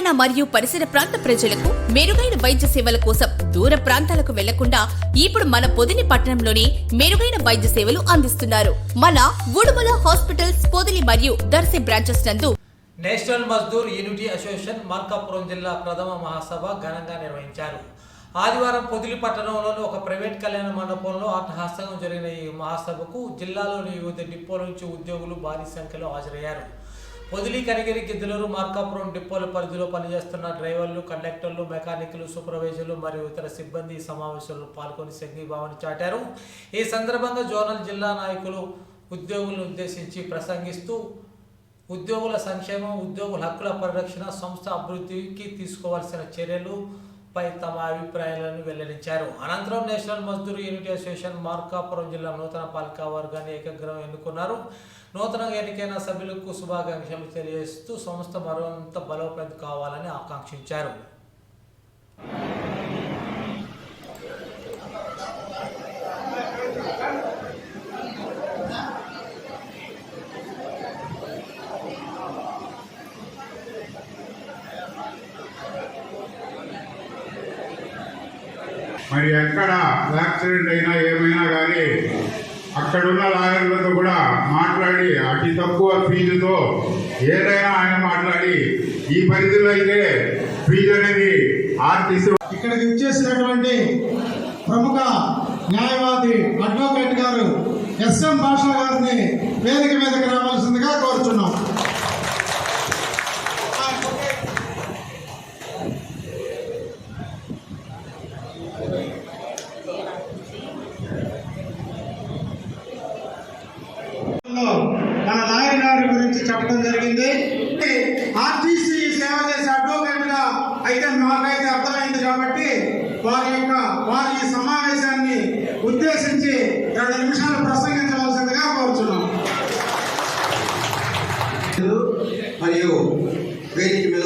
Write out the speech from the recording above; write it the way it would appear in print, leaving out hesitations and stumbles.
తెలంగాణ మరియు పరిసర ప్రాంత ప్రజలకు మెరుగైన వైద్య సేవల కోసం దూర ప్రాంతాలకు వెళ్లకుండా ఇప్పుడు మన పొదిలి పట్టణంలోని మెరుగైన వైద్య సేవలు అందిస్తున్నారు. మన ఉడుమల హాస్పిటల్స్ పొదిలి మరియు దర్శి బ్రాంచెస్ నందు national Mazdoor unity association Markapuram జిల్లా ప్రథమ మహాసభ ఘనంగా నిర్వహించారు. ఆదివారం పొదిలి పట్టణంలోని ఒక ప్రైవేట్ కళ్యాణ మండపంలో అట్టహాసంగా జరిగిన ఈ మహాసభకు జిల్లాలోని వివిధ డిపోల నుంచి ఉద్యోగులు భారీ సంఖ్యలో హాజరయ్యారు. పొదిలి, కనిగిరి, గిద్దలూరు, మార్కాపురం డిపోల పరిధిలో పనిచేస్తున్న డ్రైవర్లు, కండక్టర్లు, మెకానిక్లు, సూపర్వైజర్లు మరియు ఇతర సిబ్బంది ఈ సమావేశంలో పాల్గొని సంఘీభావాన్ని చాటారు. ఈ సందర్భంగా జోనల్ జిల్లా నాయకులు ఉద్యోగులను ఉద్దేశించి ప్రసంగిస్తూ ఉద్యోగుల సంక్షేమం, ఉద్యోగుల హక్కుల పరిరక్షణ, సంస్థ అభివృద్ధికి తీసుకోవాల్సిన చర్యలపై తమ అభిప్రాయాలను వెల్లడించారు. అనంతరం national Mazdoor unity association Markapuram జిల్లా నూతన పాలికా వర్గాన్ని ఏకగ్రహం ఎన్నుకున్నారు. నూతనంగా ఎన్నికైన సభ్యులకు శుభాకాంక్షలు తెలియజేస్తూ సంస్థ మరింత బలోపేతం కావాలని ఆకాంక్షించారు. మరి ఎక్కడ యాక్సిడెంట్ అయినా ఏమైనా కానీ అక్కడున్న లాయర్లతో కూడా మాట్లాడి అతి తక్కువ ఫీజుతో ఏదైనా ఆయన మాట్లాడి ఈ పరిధిలో అయితే ఫీజు అనేది ఆర్టీసీ. ఇక్కడికి ఇచ్చేసినటువంటి ప్రముఖ న్యాయవాది అడ్వకేట్ గారు ఎస్ఎం భాష గారిని వేదిక మీదకి రావాల్సిందిగా కోరుచున్నాం. మన లాయర్ గారి గురించి చెప్పడం జరిగింది. ఆర్టీసీ సేవ చేసే అడ్వకేట్ గా అయితే మాకైతే అర్థమైంది కాబట్టి వారి ఈ సమావేశాన్ని ఉద్దేశించి 2 నిమిషాలు ప్రసంగించవలసిందిగా కోరుచున్నాం. మరియు వేదిక మీద